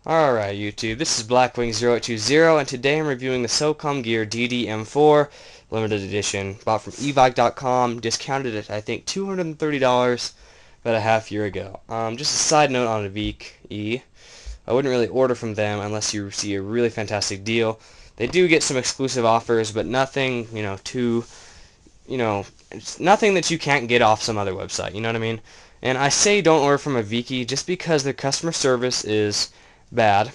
Alright YouTube, this is Blackwing0820 and today I'm reviewing the Socom Gear DDM4 limited edition. Bought from evike.com, discounted at I think $230 about a half year ago. Just a side note on Evike, I wouldn't really order from them unless you see a really fantastic deal. They do get some exclusive offers, but nothing, it's nothing that you can't get off some other website, you know what I mean? And I say don't order from Evike just because their customer service is bad.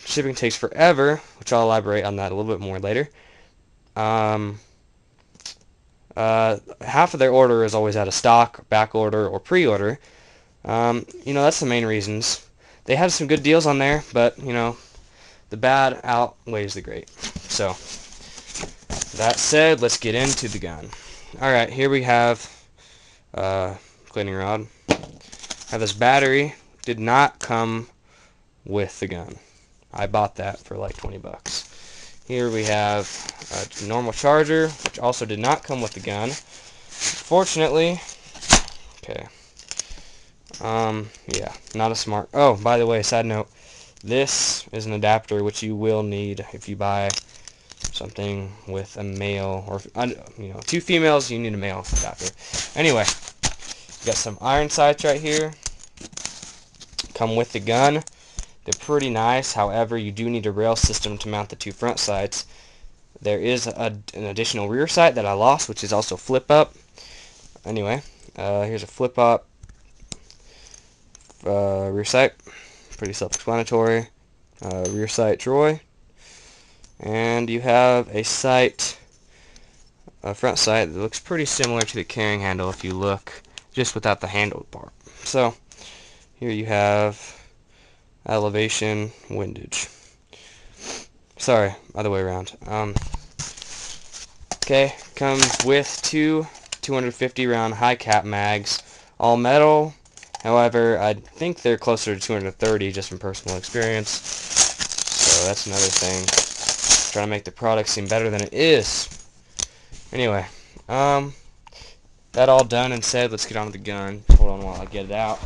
Shipping takes forever, which I'll elaborate on that a little bit more later. Half of their order is always out of stock, back order, or pre-order. That's the main reasons. They have some good deals on there, but, the bad outweighs the great. So, that said, let's get into the gun. Alright, here we have cleaning rod. Have this battery. Did not come with the gun. I bought that for like 20 bucks. Here we have a normal charger, which also did not come with the gun. Fortunately, okay. Yeah, not a smart. Oh, by the way, side note, this is an adapter which you will need if you buy something with a male, or two females, you need a male adapter. Anyway, got some iron sights right here. Come with the gun. They're pretty nice. However, you do need a rail system to mount the two front sights. There is an additional rear sight that I lost, which is also flip up. Anyway, here's a flip up rear sight. Pretty self-explanatory. Rear sight Troy. And you have a sight, a front sight that looks pretty similar to the carrying handle if you look, just without the handle part. So, here you have elevation, windage. Sorry, other way around. Okay, comes with two 250 round high cap mags, all metal. However, I think they're closer to 230 just from personal experience. So that's another thing. Trying to make the product seem better than it is. Anyway, that all done and said, let's get on to the gun. Hold on while I get it out.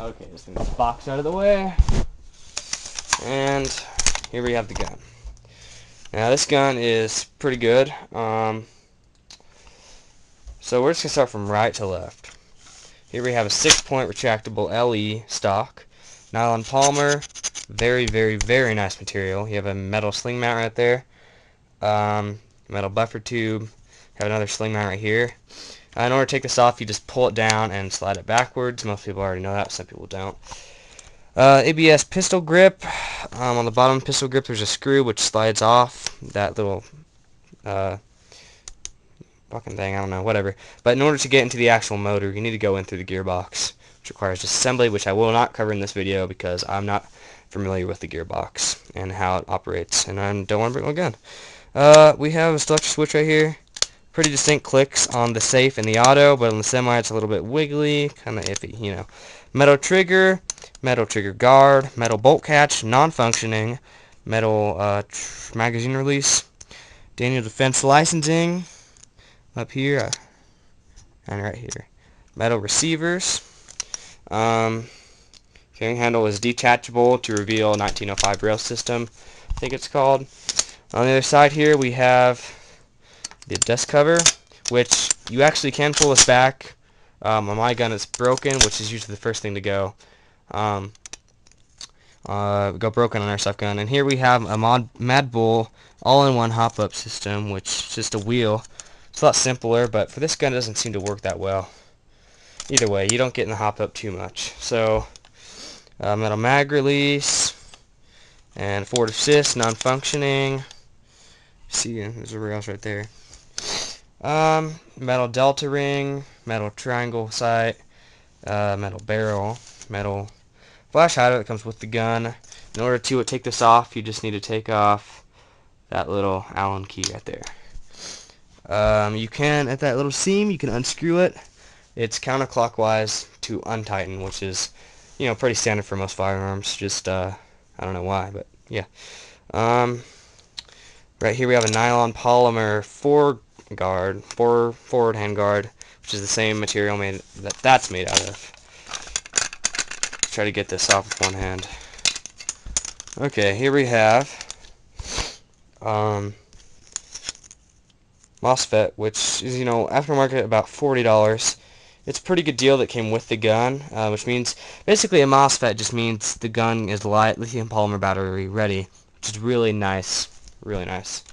Okay, just move this box out of the way. And here we have the gun. Now this gun is pretty good. So we're just going to start from right to left. Here we have a 6-point retractable LE stock. Nylon polymer. Very, very, very nice material. You have a metal sling mount right there. Metal buffer tube. Have another sling mount right here. In order to take this off, you just pull it down and slide it backwards. Most people already know that, some people don't. ABS pistol grip. On the bottom pistol grip, there's a screw which slides off that little fucking thing, I don't know, whatever. But in order to get into the actual motor, you need to go in through the gearbox, which requires assembly, which I will not cover in this video because I'm not familiar with the gearbox and how it operates, and I don't want to bring my gun. We have a selector switch right here. Pretty distinct clicks on the safe and the auto, but on the semi it's a little bit wiggly, kind of iffy, Metal trigger guard, metal bolt catch, non-functioning, metal magazine release, Daniel Defense licensing, up here, and right here. Metal receivers. Carrying handle is detachable to reveal 1905 rail system, I think it's called. On the other side here we have the dust cover, which you actually can pull this back. On my gun it's broken, which is usually the first thing to go. Go broken on airsoft gun. And here we have a Mad Bull all-in-one hop-up system, which is just a wheel. It's a lot simpler, but for this gun it doesn't seem to work that well. Either way, you don't get in the hop-up too much. So, metal mag release, and forward assist, non-functioning. See, there's a rails right there. Metal delta ring, metal triangle sight, metal barrel, metal flash hider that comes with the gun. In order to take this off, you just need to take off that little Allen key right there. You can, at that little seam, you can unscrew it. It's counterclockwise to untighten, which is, pretty standard for most firearms. Just, I don't know why, but yeah. Right here we have a nylon polymer forward hand guard, which is the same material that's made out of. try to get this off with one hand. Okay, here we have MOSFET, which is, aftermarket about $40. It's a pretty good deal that came with the gun, which means basically a MOSFET just means the gun is lithium polymer battery ready, which is really nice, really nice.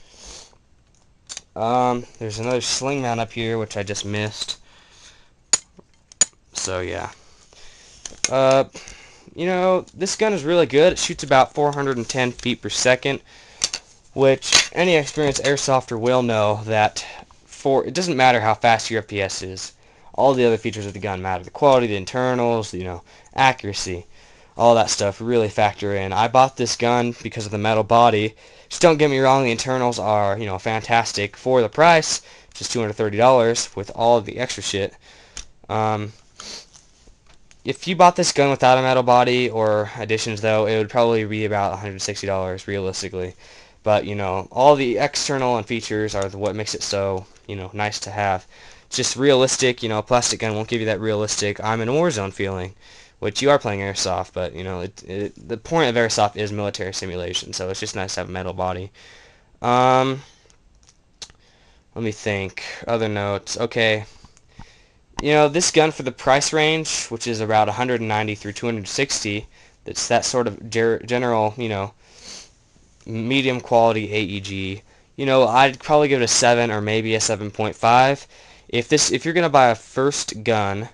There's another sling mount up here, which I just missed. So yeah. This gun is really good. It shoots about 410 feet per second, which any experienced airsofter will know that it doesn't matter how fast your FPS is. All the other features of the gun matter. The quality, the internals, accuracy, all that stuff really factor in. I bought this gun because of the metal body. Just don't get me wrong, the internals are, fantastic for the price, just $230 with all of the extra shit. If you bought this gun without a metal body or additions, though, it would probably be about $160 realistically. But, all the external and features are what makes it so, nice to have. It's just realistic, a plastic gun won't give you that realistic I'm in a war zone feeling, which you are playing airsoft, but, the point of airsoft is military simulation, so it's just nice to have a metal body. Let me think. Other notes. Okay. This gun for the price range, which is about 190 through 260, that's that sort of general, medium quality AEG. I'd probably give it a 7 or maybe a 7.5. If you're gonna buy a first gun,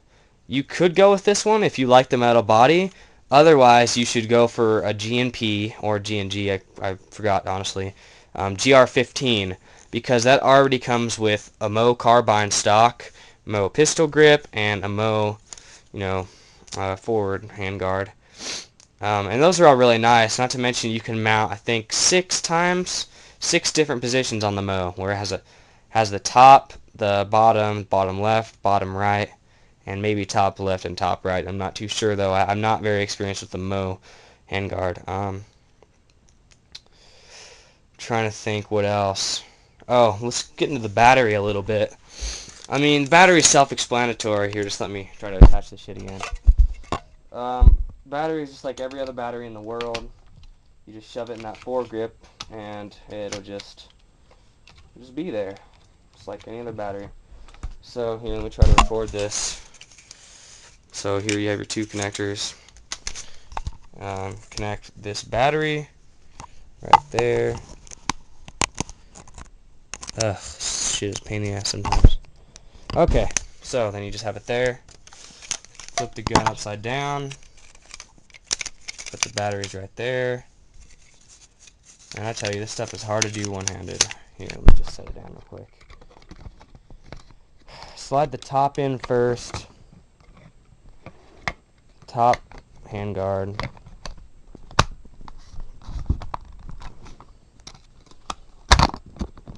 you could go with this one if you like the metal body. Otherwise, you should go for a GNP or GNG. I forgot honestly, GR15, because that already comes with a Mo carbine stock, Mo pistol grip, and a Mo, forward handguard. And those are all really nice. Not to mention you can mount, I think, 6 different positions on the Mo, where it has the top, the bottom left, bottom right, and maybe top left and top right. I'm not too sure though. I'm not very experienced with the Mo handguard. Trying to think what else. Oh, let's get into the battery a little bit. I mean, battery's self-explanatory. Here, just let me try to attach this shit again. Battery is just like every other battery in the world. You just shove it in that foregrip, and it'll just be there. Just like any other battery. So, here, let me try to record this. So, here you have your 2 connectors. Connect this battery right there. Ugh, shit is a pain in the ass sometimes. Okay, so then you just have it there. Flip the gun upside down. Put the batteries right there. And I tell you, this stuff is hard to do one-handed. Here, let me just set it down real quick. Slide the top in first. Top handguard.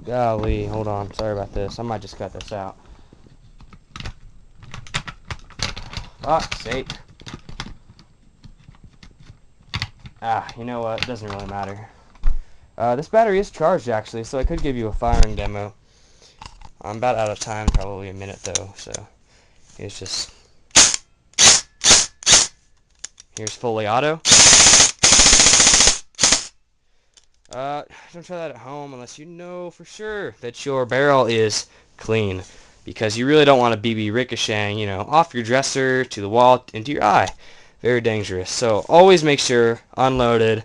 Golly, hold on. Sorry about this. I might just cut this out. Fuck's sake. You know what? It doesn't really matter. This battery is charged, actually, so I could give you a firing demo. I'm about out of time, probably a minute, though, so it's just... Here's fully auto. Don't try that at home unless you know for sure that your barrel is clean, because you really don't want a BB ricocheting, off your dresser, to the wall, into your eye. Very dangerous. So always make sure, unloaded,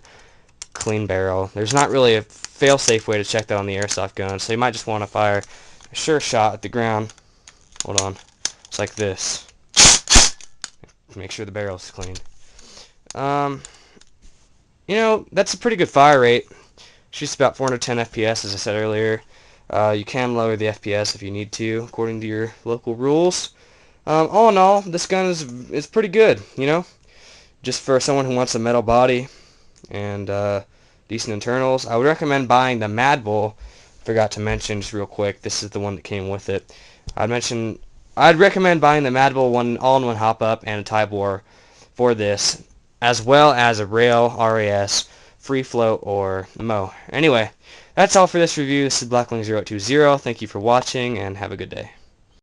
clean barrel. There's not really a fail-safe way to check that on the airsoft gun, so you might just want to fire a sure shot at the ground. Hold on. It's like this. Make sure the barrel's clean. That's a pretty good fire rate. Shoots about 410 FPS, as I said earlier. You can lower the FPS if you need to, according to your local rules. All in all, this gun is pretty good, just for someone who wants a metal body and decent internals. I would recommend buying the Mad Bull. Forgot to mention, just real quick, this is the one that came with it. I'd recommend buying the Mad Bull all-in-one hop-up and a tie bore for this, as well as a Rail, RAS, Free Float, or Mo. Anyway, that's all for this review. This is Blackwing020. Thank you for watching, and have a good day.